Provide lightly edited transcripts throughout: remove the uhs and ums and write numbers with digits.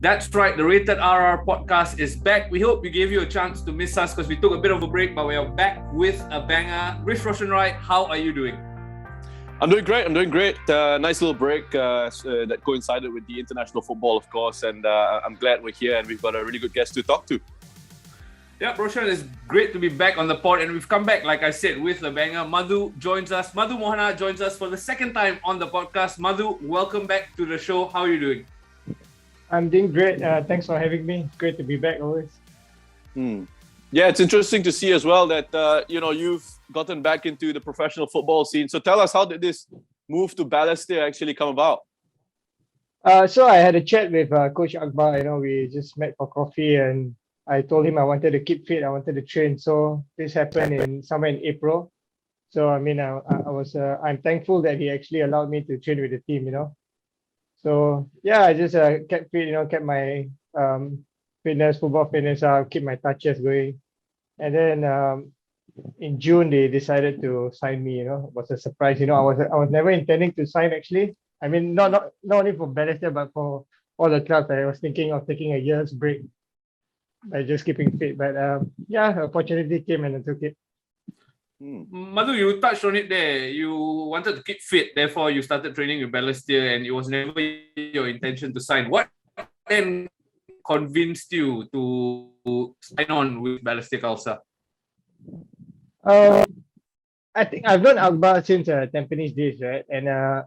That's right, the Rated RR podcast is back. We hope we gave you a chance to miss us because we took a bit of a break, but we are back with a banger. Rich Roshanrai, how are you doing? I'm doing great. Nice little break that coincided with the international football, of course, and I'm glad we're here and we've got a really good guest to talk to. Yeah, Roshan, it's great to be back on the pod, and we've come back, like I said, with a banger. Madhu joins us. Madhu Mohana joins us for the second time on the podcast. Madhu, welcome back to the show. How are you doing? I'm doing great. Thanks for having me. It's great to be back always. Yeah, it's interesting to see as well that you've gotten back into the professional football scene. So tell us, how did this move to Balestier actually come about? So I had a chat with Coach Akbar. We just met for coffee, and I told him I wanted to keep fit. I wanted to train. So this happened somewhere in April. So I'm thankful that he actually allowed me to train with the team. So yeah, I just kept fit. Kept my football fitness. Keep my touches going. And then in June they decided to sign me. It was a surprise. I was never intending to sign actually. I mean, not only for Balestier but for all the clubs. I was thinking of taking a year's break by just keeping fit. But opportunity came and I took it. Madhu, you touched on it there. You wanted to keep fit, therefore you started training with Balestier, and it was never your intention to sign. What then convinced you to sign on with Balestier Khalsa? I think I've known Akbar since Tampines days, right? And I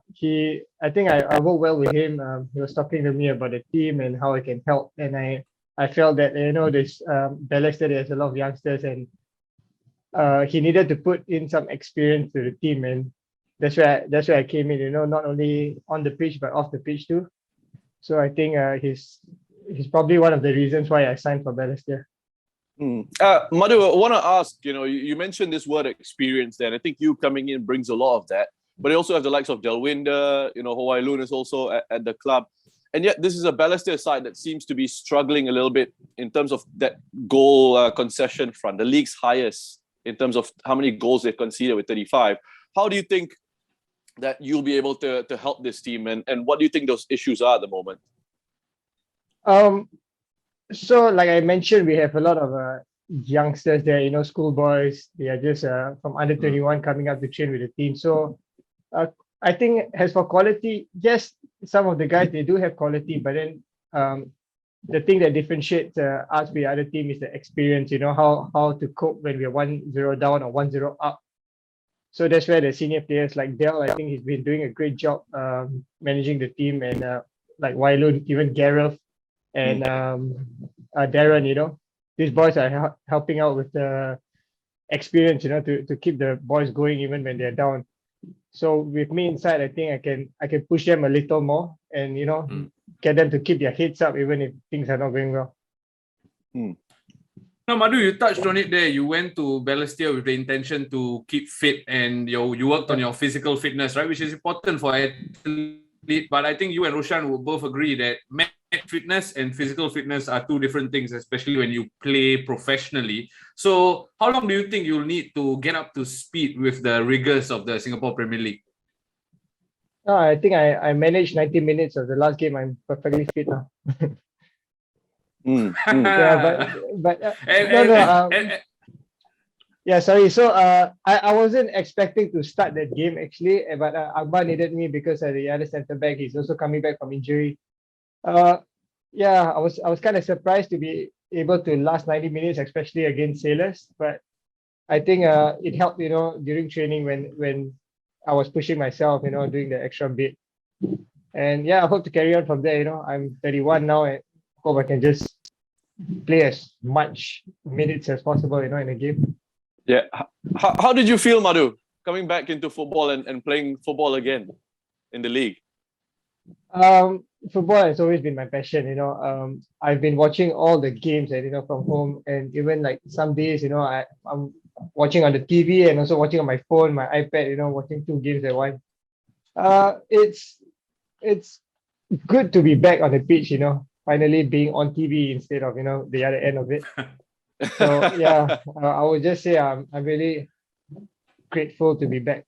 think I worked well with him. He was talking to me about the team and how I can help. And I felt that this Balestier, there's a lot of youngsters, and he needed to put in some experience to the team, and that's where I came in. Not only on the pitch but off the pitch too. So I think he's probably one of the reasons why I signed for Balestier. Madhu, I want to ask, you mentioned this word experience there, and I think you coming in brings a lot of that. But you also have the likes of Delwinder, Hawaii Loon is also at the club. And yet this is a Balestier side that seems to be struggling a little bit in terms of that goal concession front, the league's highest in terms of how many goals they've conceded with 35. How do you think that you'll be able to help this team, and what do you think those issues are at the moment? So like I mentioned, we have a lot of youngsters there, schoolboys. They are just from under 21 coming up to train with the team. So I think as for quality, yes, some of the guys, they do have quality, but then the thing that differentiates us with the other team is the experience, how to cope when we're 1-0 down or 1-0 up. So that's where the senior players like Del, I think he's been doing a great job managing the team, and like Wailun, even Gareth and Darren, these boys are helping out with the experience, to keep the boys going even when they're down. So with me inside, I think I can push them a little more and get them to keep their heads up even if things are not going well. Now, Madhu, you touched on it there. You went to Balestier with the intention to keep fit, and you worked on your physical fitness, right? Which is important for athlete. But I think you and Roshan will both agree that fitness and physical fitness are two different things, especially when you play professionally. So how long do you think you'll need to get up to speed with the rigors of the Singapore Premier League? I think I managed 90 minutes of the last game. I'm perfectly fit now. Yeah, but yeah, sorry. So I wasn't expecting to start that game actually, but Akbar needed me because the other centre back, he's also coming back from injury. Yeah, I was kind of surprised to be able to last 90 minutes, especially against Sailors. But I think it helped, during training when I was pushing myself, doing the extra bit. And yeah, I hope to carry on from there. I'm 31 now, and hope I can just play as much minutes as possible, in a game. Yeah. How did you feel, Madhu, coming back into football and playing football again in the league? Football has always been my passion. I've been watching all the games, from home, and even like some days, I'm watching on the TV and also watching on my phone, my iPad. Watching 2 games at once. It's good to be back on the pitch. Finally being on TV instead of the other end of it. So yeah, I would just say I'm really grateful to be back.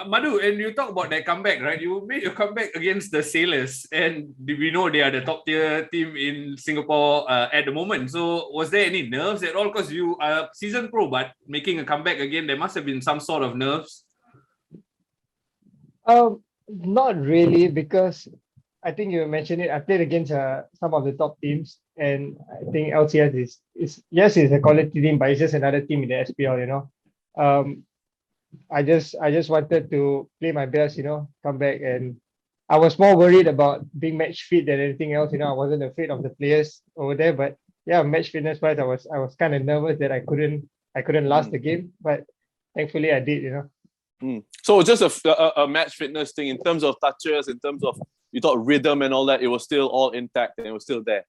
Madhu, and you talk about that comeback, right? You made your comeback against the Sailors, and we know they are the top tier team in Singapore at the moment. So, was there any nerves at all? Because you are season pro, but making a comeback again, there must have been some sort of nerves. Not really, because I think you mentioned it. I played against some of the top teams, and I think LCS is yes, it's a quality team, but it's just another team in the SPL. I just wanted to play my best. Come back, and I was more worried about being match fit than anything else. I wasn't afraid of the players over there, but yeah, match fitness wise, I was kind of nervous that I couldn't last the game, but thankfully I did. So just a match fitness thing in terms of touches, in terms of you thought rhythm and all that, it was still all intact and it was still there.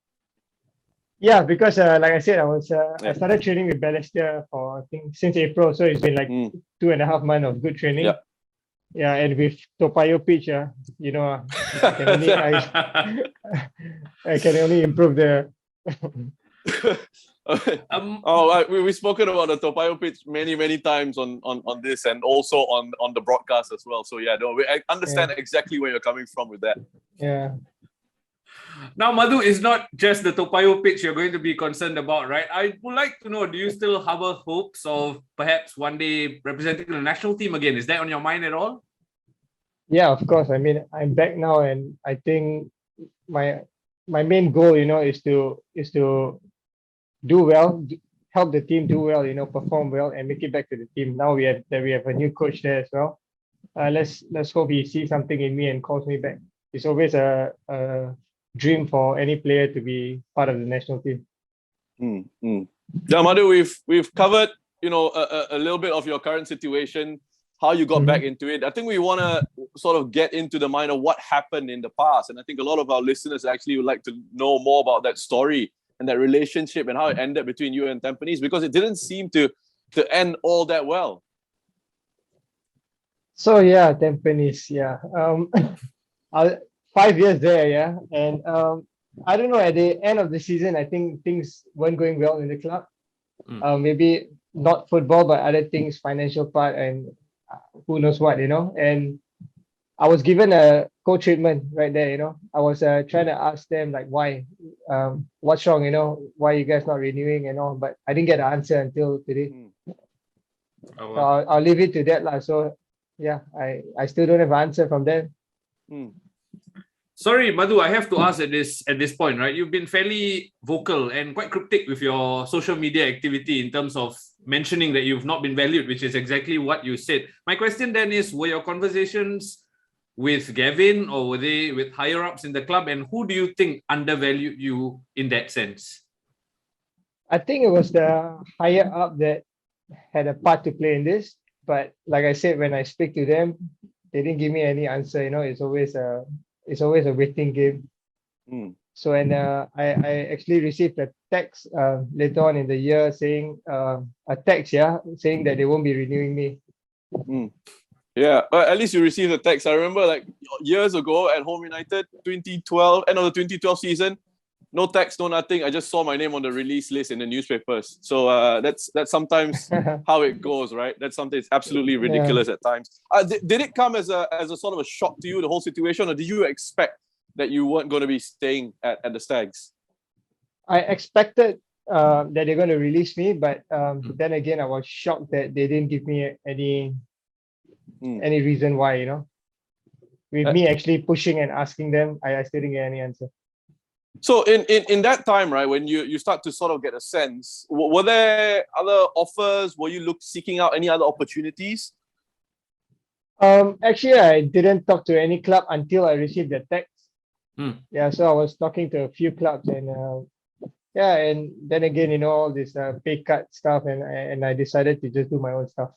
Yeah, because like I said, I started training with Balestier for I think since April, so it's been like 2.5 months of good training. Yeah. Yeah, and with Toa Payoh pitch, I can only I can only improve the. We've spoken about the Toa Payoh pitch many times on this and also on the broadcast as well. So yeah, I understand exactly where you're coming from with that. Yeah. Now, Madhu, is not just the Toa Payoh pitch you're going to be concerned about, right? I would like to know, do you still harbor hopes of perhaps one day representing the national team again? Is that on your mind at all? Yeah, of course. I mean, I'm back now, and I think my main goal, is to do well, help the team do well, perform well, and make it back to the team. Now we have a new coach there as well. Let's hope he sees something in me and calls me back. It's always a dream for any player to be part of the national team. Yeah, Madhu, we've covered a little bit of your current situation, how you got back into it. I think we want to sort of get into the mind of what happened in the past, and I think a lot of our listeners actually would like to know more about that story and that relationship and how it ended between you and Tampines, because it didn't seem to end all that well. So yeah, Tampines, yeah. 5 years there, yeah. And I don't know, at the end of the season, I think things weren't going well in the club. Maybe not football, but other things, financial part, and who knows what, And I was given a co-treatment right there, I was trying to ask them like why, what's wrong, why you guys not renewing and all, but I didn't get an answer until today. Oh, wow. So I'll leave it to that lah. So yeah, I still don't have an answer from them. Sorry, Madhu, I have to ask at this point, right? You've been fairly vocal and quite cryptic with your social media activity in terms of mentioning that you've not been valued, which is exactly what you said. My question then is, were your conversations with Gavin or were they with higher ups in the club? And who do you think undervalued you in that sense? I think it was the higher up that had a part to play in this. But like I said, when I speak to them, they didn't give me any answer. It's always a waiting game. So and I actually received a text later on in the year saying saying that they won't be renewing me. Yeah, but at least you received a text. I remember like years ago at Home United, 2012, end of the 2012 season, no text, no nothing. I just saw my name on the release list in the newspapers. So that's sometimes how it goes, right? That's something that's absolutely ridiculous at times. Did it come as a sort of a shock to you, the whole situation, or did you expect that you weren't going to be staying at the Stags? I expected that they're going to release me, but then again, I was shocked that they didn't give me any reason why, with me actually pushing and asking them, I still didn't get any answer. So in that time, right, when you start to sort of get a sense, were there other offers? Were you seeking out any other opportunities? Actually, I didn't talk to any club until I received the text. Yeah, so I was talking to a few clubs, and and then again, all this pay cut stuff, and I decided to just do my own stuff.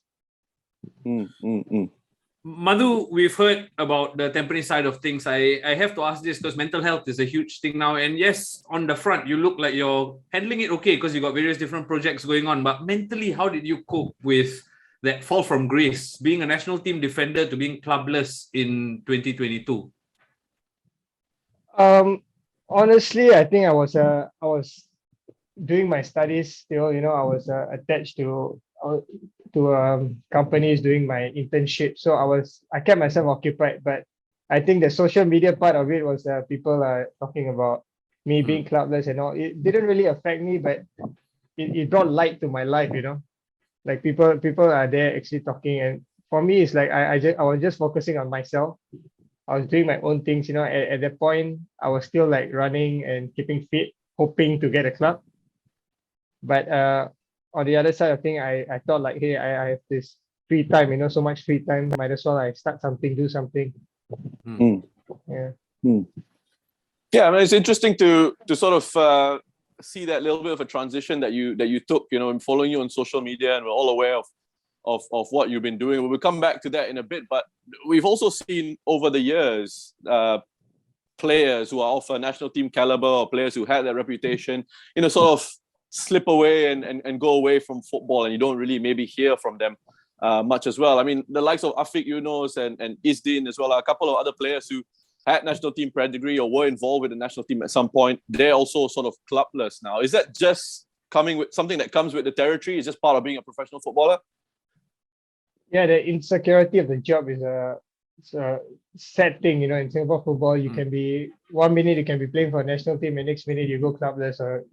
Madhu, we've heard about the Temporaries side of things. I have to ask this because mental health is a huge thing now. And yes, on the front, you look like you're handling it okay because you got various different projects going on. But mentally, how did you cope with that fall from grace, being a national team defender to being clubless in 2022? Honestly, I think I was doing my studies still. I was attached to companies doing my internship. So I kept myself occupied. But I think the social media part of it was people are talking about me being clubless and all. It didn't really affect me, but it brought light to my life, like people are there actually talking. And for me, it's like I was just focusing on myself. I was doing my own things, at that point I was still like running and keeping fit, hoping to get a club. But on the other side of thing, I thought like, hey, I have this free time, so much free time, might as well I start something, do something. Yeah. Yeah, I mean, it's interesting to sort of see that little bit of a transition that you took, and following you on social media, and we're all aware of what you've been doing. We'll come back to that in a bit, but we've also seen over the years players who are of a national team caliber, or players who had that reputation, sort of slip away and go away from football, and you don't really maybe hear from them much as well. I mean, the likes of Afiq Yunus and Isdin as well, are a couple of other players who had national team pedigree or were involved with the national team at some point. They're also sort of clubless now. Is that just coming with something that comes with the territory? Is just part of being a professional footballer? Yeah, the insecurity of the job is it's a sad thing, in Singapore football. You can be 1 minute you can be playing for a national team, and next minute you go clubless, or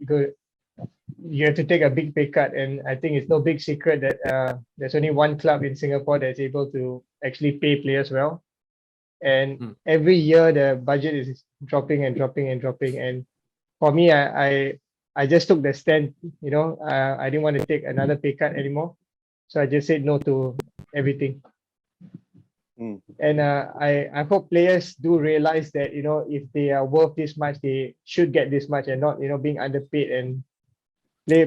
you have to take a big pay cut. And I think it's no big secret that there's only one club in Singapore that's able to actually pay players well. And every year the budget is dropping and dropping and dropping. And for me, I just took the stand, I didn't want to take another pay cut anymore. So I just said no to everything. And I hope players do realize that, if they are worth this much, they should get this much, and not, being underpaid. And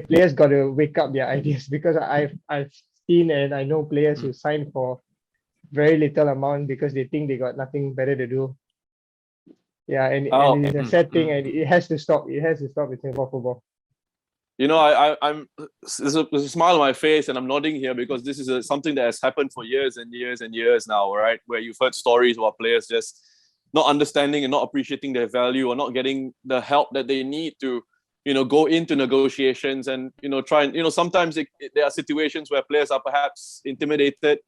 players got to wake up their ideas, because I've seen and I know players who sign for very little amount because they think they got nothing better to do. Yeah, and it's a sad thing, and it has to stop. It has to stop in Singapore football. I'm there's a smile on my face, and I'm nodding here because this is something that has happened for years and years and years now, right? Where you've heard stories about players just not understanding and not appreciating their value, or not getting the help that they need to, go into negotiations, and try and sometimes there are situations where players are perhaps intimidated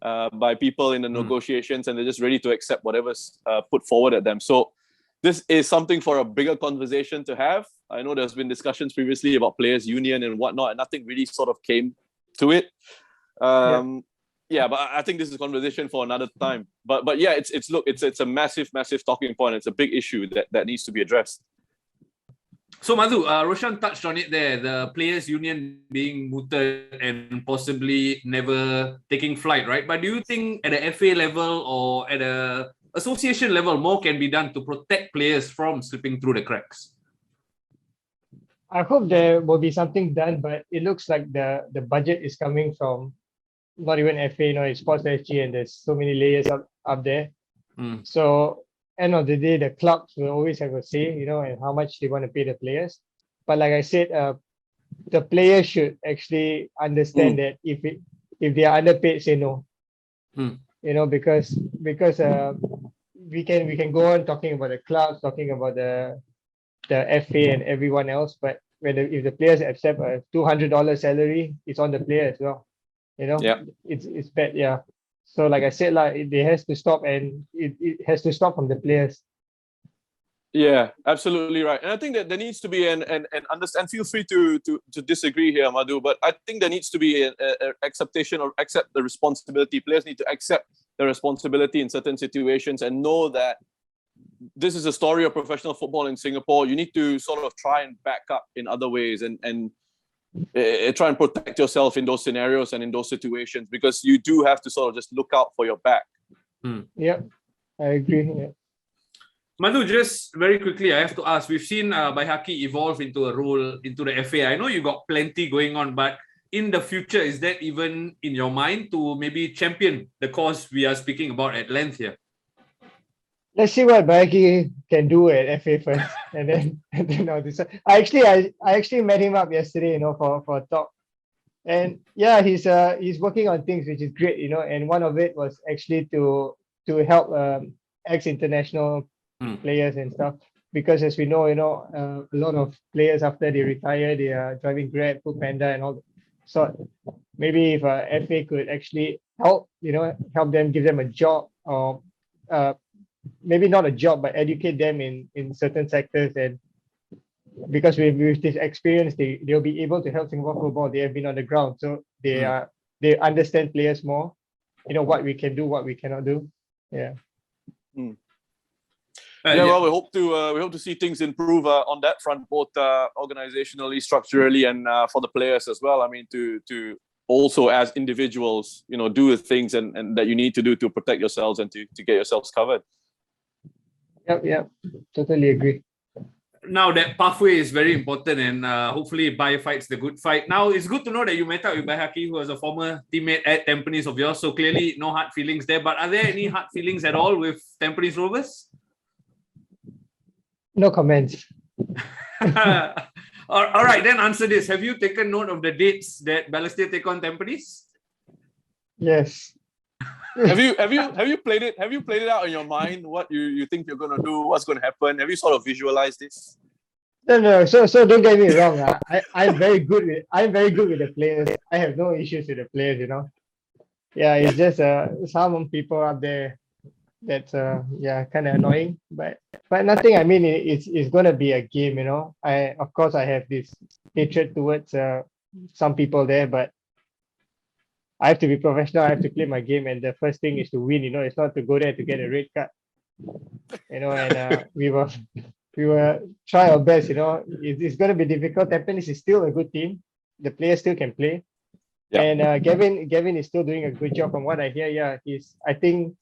by people in the negotiations, and they're just ready to accept whatever's put forward at them. So this is something for a bigger conversation to have. I know there's been discussions previously about players' union and whatnot, and nothing really sort of came to it. Yeah, but I think this is a conversation for another time. But yeah, it's a massive talking point. It's a big issue that needs to be addressed. So Madhu, Roshan touched on it there, the players' union being mooted and possibly never taking flight, right? But do you think at the FA level or at a association level, more can be done to protect players from slipping through the cracks? I hope there will be something done, but it looks like the budget is coming from not even FA, it's Sports SG, and there's so many layers up there. So end of the day, the clubs will always have a say, and how much they want to pay the players. But like I said, the players should actually understand that if they are underpaid, say no. Because we can go on talking about the clubs, talking about the FA and everyone else, but if the players accept a $200 salary, it's on the player as well. It's bad. Yeah. So like I said, it has to stop, and it has to stop from the players. Yeah, absolutely right. And I think that there needs to be and understand. Feel free to disagree here, Madhu, but I think there needs to be an acceptation, or accept the responsibility. Players need to accept the responsibility in certain situations and know that this is a story of professional football in Singapore. You need to sort of try and back up in other ways, and try and protect yourself in those scenarios and in those situations, because you do have to sort of just look out for your back. Yeah, I agree. Yeah. Madhu, just very quickly, I have to ask, we've seen Baihaki evolve into a role into the FA. I know you got plenty going on, but in the future, is that even in your mind to maybe champion the cause we are speaking about at length here? Let's see what Baihaki can do at FA first, and then I'll decide. I actually met him up yesterday, for a talk. And yeah, he's working on things which is great, and one of it was actually to help ex-international players and stuff, because as we know, a lot of players after they retire, they are driving Grab, Food Panda, and all. So maybe if FA could actually help, help them, give them a job, or uh, maybe not a job, but educate them in certain sectors. And because with this experience, they'll be able to help Singapore football. They have been on the ground, so they understand players more. What we can do, what we cannot do. Yeah. Well, we hope to see things improve on that front, both organizationally, structurally, and for the players as well. I mean, to also as individuals, do the things and that you need to do to protect yourselves and to get yourselves covered. Yep. Totally agree. Now that pathway is very important, and hopefully Bai fights the good fight. Now it's good to know that you met up with Baihaki, who was a former teammate at Tampines of yours. So clearly no hard feelings there. But are there any hard feelings at all with Tampines Rovers? No comments. All right, then answer this. Have you taken note of the dates that Balestier take on Tampines? Yes. Have you played it? Have you played it out in your mind? What you think you're gonna do? What's gonna happen? Have you sort of visualized this? No. So don't get me wrong. I'm very good with the players. I have no issues with the players. Yeah, it's just some people up there that's kind of annoying. But nothing. I mean, it's gonna be a game. Of course I have this hatred towards some people there, but I have to be professional. I have to play my game, and the first thing is to win. It's not to go there to get a red card. And we were try our best. It's going to be difficult. Tampines is still a good team. The players still can play, and Gavin is still doing a good job from what I hear. Yeah, I think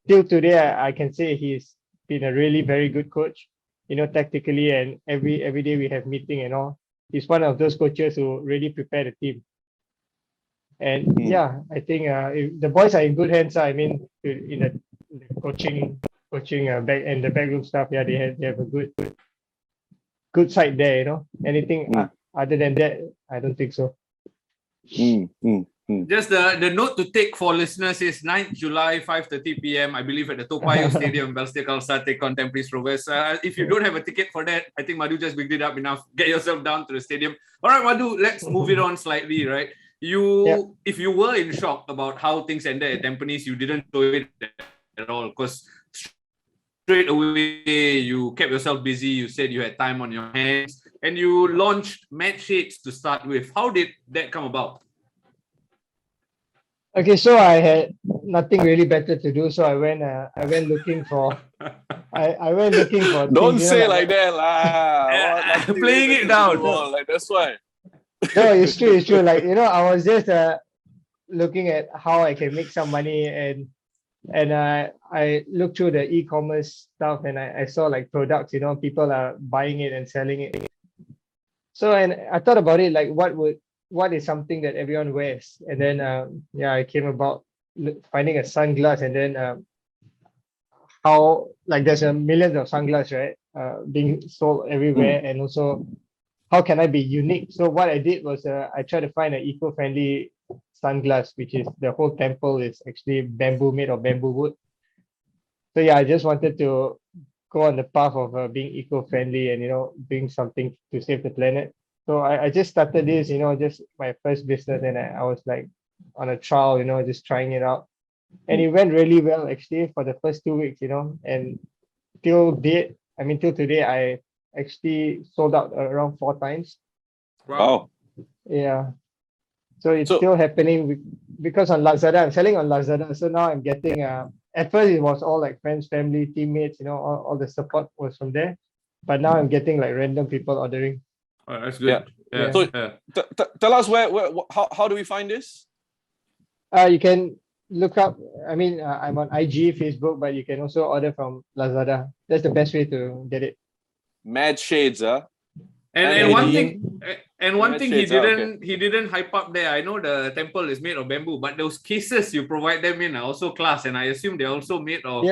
till today I can say he's been a really very good coach. Tactically, and every day we have meeting and all. He's one of those coaches who really prepare the team. And I think the boys are in good hands. I mean, in the coaching back and the backroom stuff. Yeah, they have a good side there. Anything other than that, I don't think so. Just the note to take for listeners is 9th July, 5:30 p.m. I believe at the Toa Payoh Stadium, Balestier Khalsa take on Tampines Rovers. If you don't have a ticket for that, I think Madhu just bigged it up enough. Get yourself down to the stadium. All right, Madhu, let's move it on slightly, right? If you were in shock about how things ended at Tampines, you didn't show it at all because straight away you kept yourself busy. You said you had time on your hands, and you launched Match Shades to start with. How did that come about? Okay, so I had nothing really better to do, so I went looking for. I went looking for. Don't things, say like that, lah. Playing it down. Like that's why. No, it's true. Like I was just looking at how I can make some money, and I looked through the e-commerce stuff, and I saw like products. People are buying it and selling it. So and I thought about it, like what is something that everyone wears, and then I came about finding a sunglass, and then how like there's a millions of sunglasses, right, being sold everywhere, and also how can I be unique? So what I did was I tried to find an eco-friendly sunglass, which is the whole temple is actually made of bamboo wood. So I just wanted to go on the path of being eco-friendly and doing something to save the planet. So I just started this, just my first business, and I was like on a trial, just trying it out, and it went really well actually for the first 2 weeks, and till today, I actually sold out around 4 times. Wow. Yeah. So it's still happening because on Lazada, I'm selling on Lazada. So now I'm getting, at first it was all like friends, family, teammates, all the support was from there. But now I'm getting like random people ordering. Oh, that's good. Yeah. So tell us how do we find this? You can look up, I'm on IG, Facebook, but you can also order from Lazada. That's the best way to get it. Mad Shades, And one thing he didn't hype up there. I know the temple is made of bamboo, but those cases you provide them in are also class, and I assume they're also made of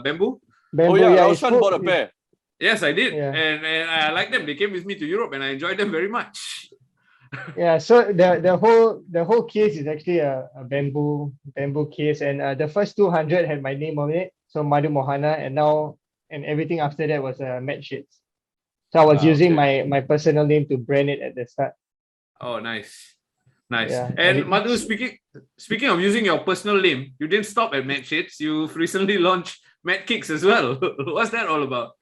bamboo. Roshan bought a pair. Yes, I did, and I like them. They came with me to Europe, and I enjoyed them very much. Yeah, so the whole case is actually a bamboo case, and the first 200 had my name on it, so Madhu Mohana, and everything after that was Match Shades. So I was using my personal name to brand it at the start. Oh, nice. Nice. Yeah, And Madhu, speaking of using your personal name, you didn't stop at Mad Shades. You've recently launched Mad Kicks as well. What's that all about?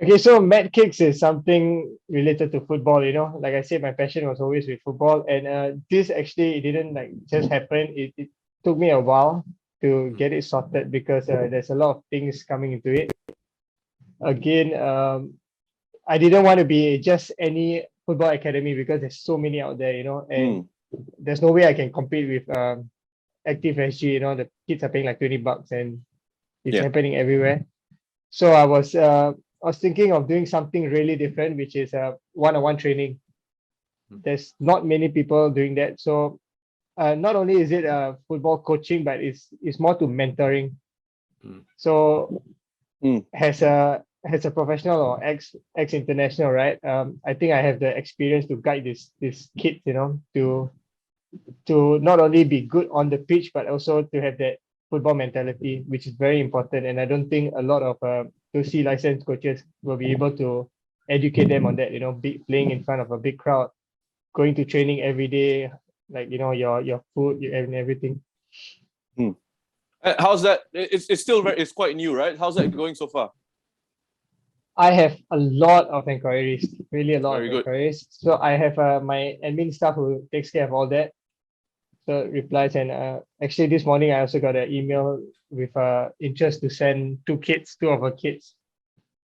okay, so Mad Kicks is something related to football. Like I said, my passion was always with football, and this actually it didn't like just happen. It took me a while to get it sorted because there's a lot of things coming into it. Again, I didn't want to be just any football academy because there's so many out there, and there's no way I can compete with Active SG. The kids are paying like $20 and it's happening everywhere. So I was thinking of doing something really different, which is one-on-one training. There's not many people doing that. So not only is it football coaching, but it's more to mentoring. So as a professional or ex international, right? I think I have the experience to guide this kids, to not only be good on the pitch, but also to have that football mentality, which is very important. And I don't think a lot of those C licensed coaches will be able to educate them on that. Playing in front of a big crowd, going to training every day, like your food and everything. How's that? It's quite new, right? How's that going so far? I have a lot of inquiries, really a lot Very of good. inquiries. So I have my admin staff who takes care of all that. So replies, and actually this morning I also got an email with interest to send two of our kids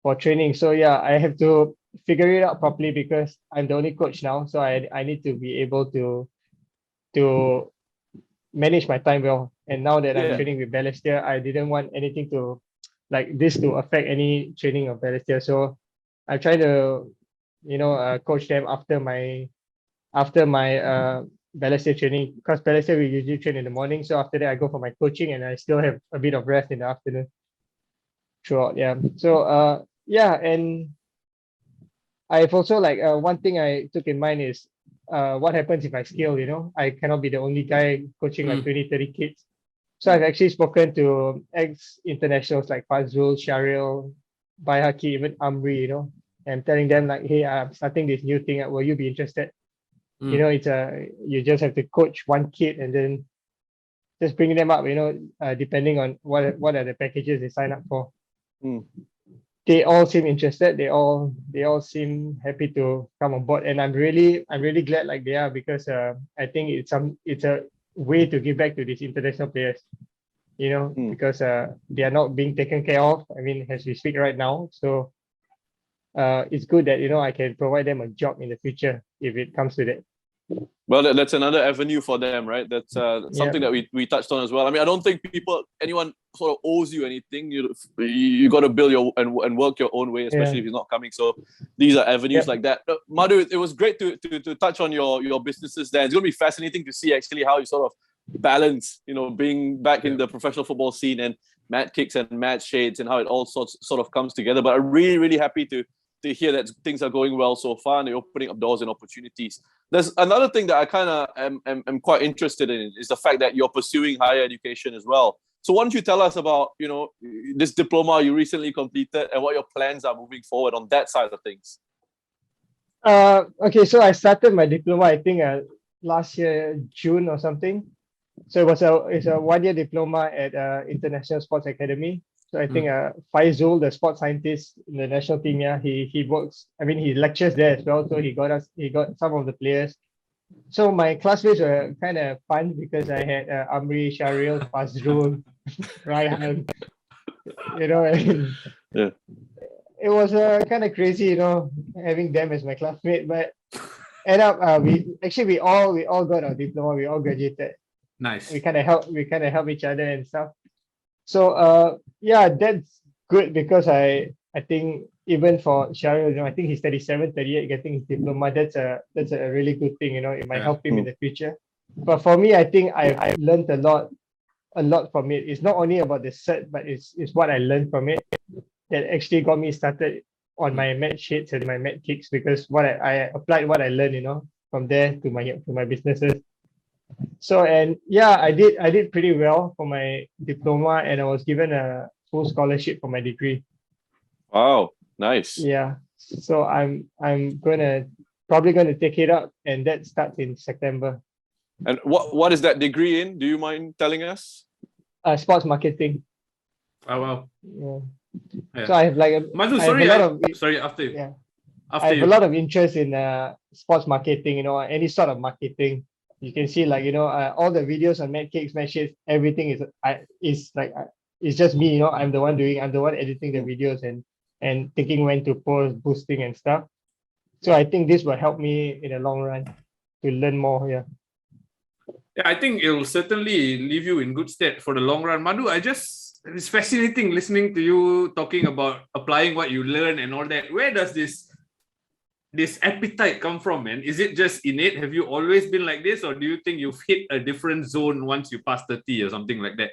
for training. So yeah, I have to figure it out properly because I'm the only coach now. So I need to be able to manage my time well. And now that I'm training with Balestier, I didn't want anything to like this to affect any training of Balestier. So I try to coach them after my Balestier training, because Balestier we usually train in the morning. So after that I go for my coaching and I still have a bit of rest in the afternoon throughout. Yeah. So and I've also like one thing I took in mind is what happens if I scale. I cannot be the only guy coaching like 20-30 kids. So I've actually spoken to ex-internationals like Fazrul, Sharil, Baihaki, even Amri, and telling them like, hey, I'm starting this new thing. Will you be interested? It's you just have to coach one kid and then just bring them up, depending on what are the packages they sign up for. They all seem interested. They all seem happy to come on board, and I'm really glad like they are, because I think it's a way to give back to these international players, because they are not being taken care of. I mean, as we speak right now, so it's good that I can provide them a job in the future if it comes to that. Well, that's another avenue for them, right? That's something that we touched on as well. I mean, I don't think anyone sort of owes you anything. You got to build your and work your own way, especially if you're not coming. So these are avenues like that. Madhu, it was great to touch on your businesses there. It's going to be fascinating to see actually how you sort of balance, being back in the professional football scene and Mad Kicks and Mad Shades and how it all sort of comes together. But I'm really, really happy to hear that things are going well so far and they're opening up doors and opportunities. There's another thing that I kind of am quite interested in is the fact that you're pursuing higher education as well. So why don't you tell us about, this diploma you recently completed and what your plans are moving forward on that side of things? Okay, so I started my diploma, I think last year, June or something. So it's a 1-year diploma at International Sports Academy. So I think Faizul, the sports scientist in the national team, he works. I mean, he lectures there as well. So he got some of the players. So my classmates were kind of fun because I had Amri, Sharil, Fazrul, Raihan. It was kind of crazy, having them as my classmate. But end up, we all got our diploma. We all graduated. Nice. We kind of help each other and stuff. So that's good because I think even for Sharil, I think he's 37, 38 getting his diploma. That's a really good thing, it might help him in the future. But for me, I think I've learned a lot from it. It's not only about the cert, but it's what I learned from it that actually got me started on my Mad Shades and my Mad Kicks, because I applied what I learned, from there to my businesses. So I did pretty well for my diploma, and I was given a full scholarship for my degree. Wow, nice. Yeah. So I'm gonna probably going to take it up, and that starts in September. And what is that degree in? Do you mind telling us? Sports marketing. Oh wow. Yeah. Yeah. So I have like Madhu, I have a lot of sorry, after you. yeah. After I have you. a lot of interest in sports marketing, any sort of marketing. You can see like, all the videos on Madcakes, Matches, everything it's just me, I'm the one editing the videos and thinking when to post, boosting and stuff. So I think this will help me in the long run to learn more. Yeah. Yeah, I think it'll certainly leave you in good stead for the long run. Madhu, it's fascinating listening to you talking about applying what you learn and all that. Where does this appetite come from, man? Is it just innate? Have you always been like this, or do you think you've hit a different zone once you pass 30 or something like that?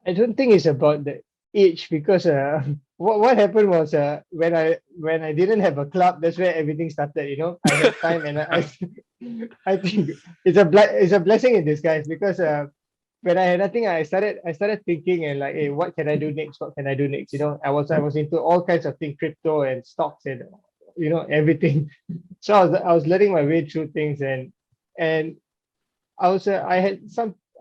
I don't think it's about the age, because what happened was when I didn't have a club, that's where everything started. I had time, and I think it's a blessing in disguise, because when I had nothing, I started thinking and like, hey, what can I do next? What can I do next? I was into all kinds of things, crypto and stocks and everything. So I was learning my way through things, and I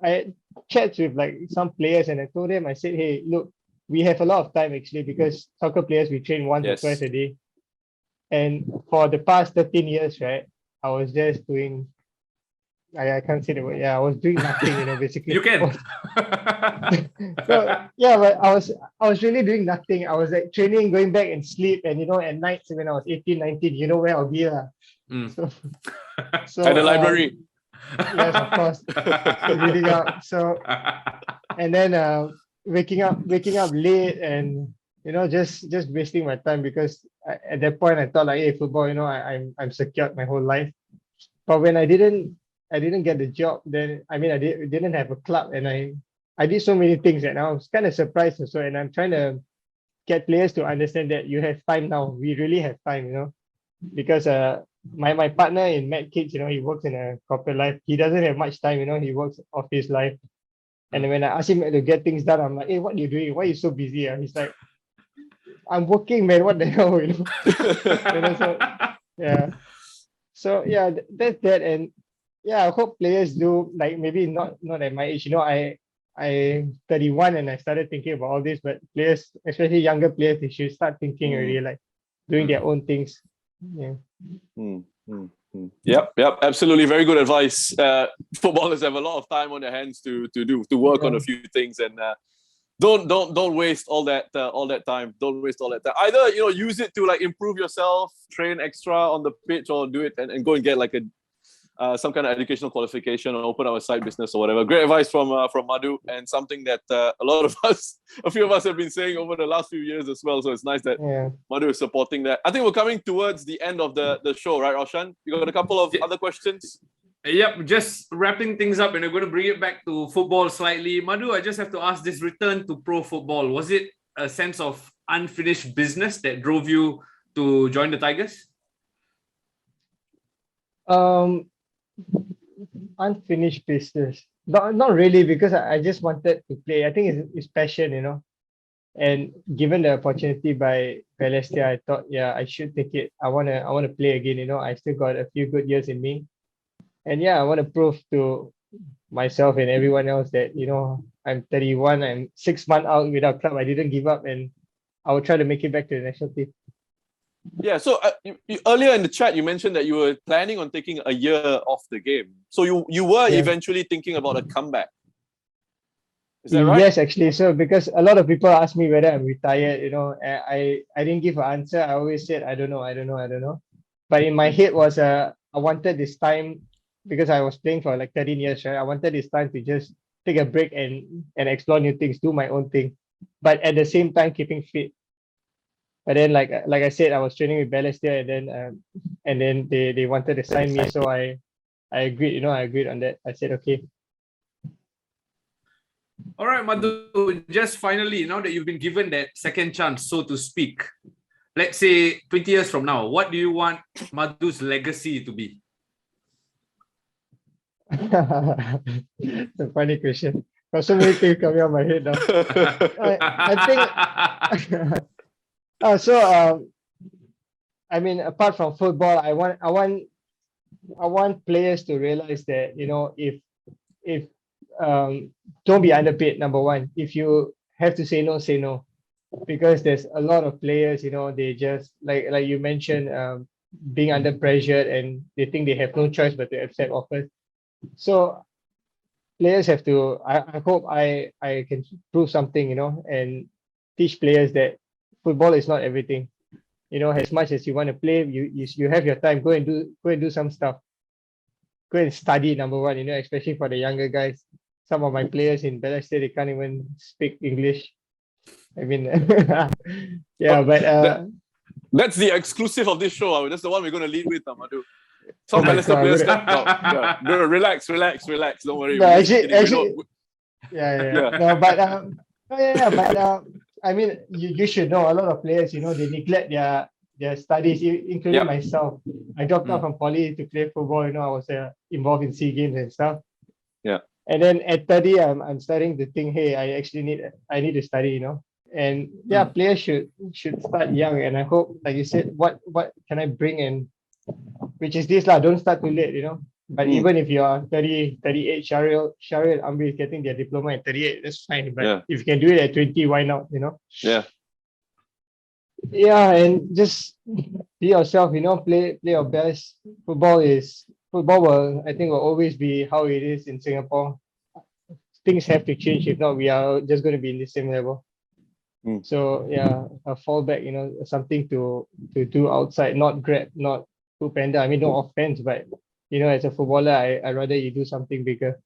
had chats with like some players, and I told them, I said, hey, look, we have a lot of time actually, because soccer players, we train once or twice a day. And for the past 13 years, right, I was just doing, I can't say the word. Yeah, I was doing nothing, basically. You can. So yeah, but I was really doing nothing. I was like training, going back and sleep, and at night when I was 18, 19, where I'll be. So At the library. Yes, of course. Reading up. So and then waking up late, and just wasting my time, because at that point I thought like, hey, football, I'm secured my whole life. But when I didn't get the job, then I didn't have a club, and I did so many things, and I was kind of surprised also. And I'm trying to get players to understand that you have time now. We really have time, because my partner in Mad Kids, he works in a corporate life. He doesn't have much time, he works office life. And when I ask him to get things done, I'm like, hey, what are you doing? Why are you so busy? He's like, I'm working, man. What the hell, So, yeah. So yeah, that's that. And yeah, I hope players do, like, maybe not at my age. I'm 31 and I started thinking about all this, but players, especially younger players, they should start thinking already, like doing their own things. Yeah. Yep, absolutely. Very good advice. Footballers have a lot of time on their hands to work on a few things, and don't waste all that time. Don't waste all that time. Either use it to like improve yourself, train extra on the pitch, or do it and go and get like some kind of educational qualification, or open up a side business or whatever. Great advice from Madhu, and something that a few of us have been saying over the last few years as well. So it's nice that Madhu is supporting that. I think we're coming towards the end of the show, right, Roshan? You got a couple of other questions? Yep, just wrapping things up, and we're going to bring it back to football slightly. Madhu, I just have to ask, this return to pro football, was it a sense of unfinished business that drove you to join the Tigers? Unfinished business. Not really, because I just wanted to play. I think it's passion, And given the opportunity by Balestier, I thought, yeah, I should take it. I wanna play again, I still got a few good years in me. And yeah, I want to prove to myself and everyone else that, I'm 31, I'm 6 months out without club. I didn't give up, and I will try to make it back to the national team. Yeah, so you, earlier in the chat, you mentioned that you were planning on taking a year off the game. So you were eventually thinking about a comeback. Is that right? Yes, actually. So because a lot of people ask me whether I'm retired, I didn't give an answer. I always said, I don't know. But in my head was, I wanted this time, because I was playing for like 13 years, right? I wanted this time to just take a break and explore new things, do my own thing, but at the same time keeping fit. But then, like I said, I was training with Balestier, and then they wanted to sign me, so I agreed. I agreed on that. I said okay. All right, Madhu. Just finally, now that you've been given that second chance, so to speak, let's say 20 years from now, what do you want Madhu's legacy to be? It's a funny question. Got so many things coming out of my head now. I think. I mean, apart from football, I want players to realize that, if don't be underpaid, number one. If you have to say no, say no. Because there's a lot of players, they just like you mentioned, being under pressure, and they think they have no choice but to accept offers. So players have to, I hope I can prove something, and teach players that football is not everything. As much as you want to play, you have your time, go and do some stuff. Go and study, number one, especially for the younger guys. Some of my players in Balestier, they can't even speak English. I mean, yeah, but That's the exclusive of this show. That's the one we're going to lead with, Madhu. Some my Balestier God, players would can. No, relax. Don't worry. no, We're just kidding. actually, yeah. No, but I mean, you should know, a lot of players, they neglect their studies, including Yep. myself. I dropped out from poly to play football. I was involved in SEA Games and stuff. Yeah. And then at 30, I'm starting to think, hey, I need to study, And yeah, players should start young. And I hope, like you said, what can I bring in, which is this lah. Don't start too late, But even if you are 30, 38, Shariel and Amri is getting their diploma at 38, that's fine. But if you can do it at 20, why not, Yeah. Yeah, and just be yourself, play your best. Football I think will always be how it is in Singapore. Things have to change. If not, we are just going to be in the same level. So yeah, a fallback, something to do outside, not Grab, not Foodpanda. I mean, no offense, but as a footballer, I rather you do something bigger.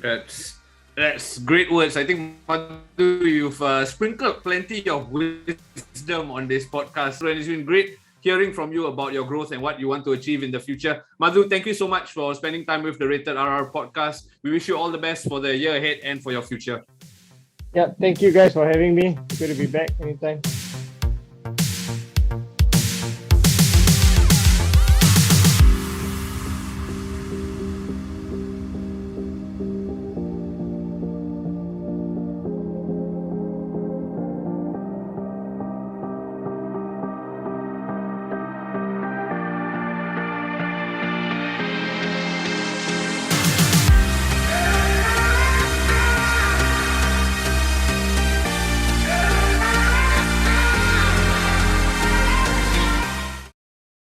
That's great words. I think, Madhu, you've sprinkled plenty of wisdom on this podcast, and it's been great hearing from you about your growth and what you want to achieve in the future. Madhu, thank you so much for spending time with the Rated RR podcast. We wish you all the best for the year ahead and for your future. Yeah, thank you guys for having me. Good to be back anytime.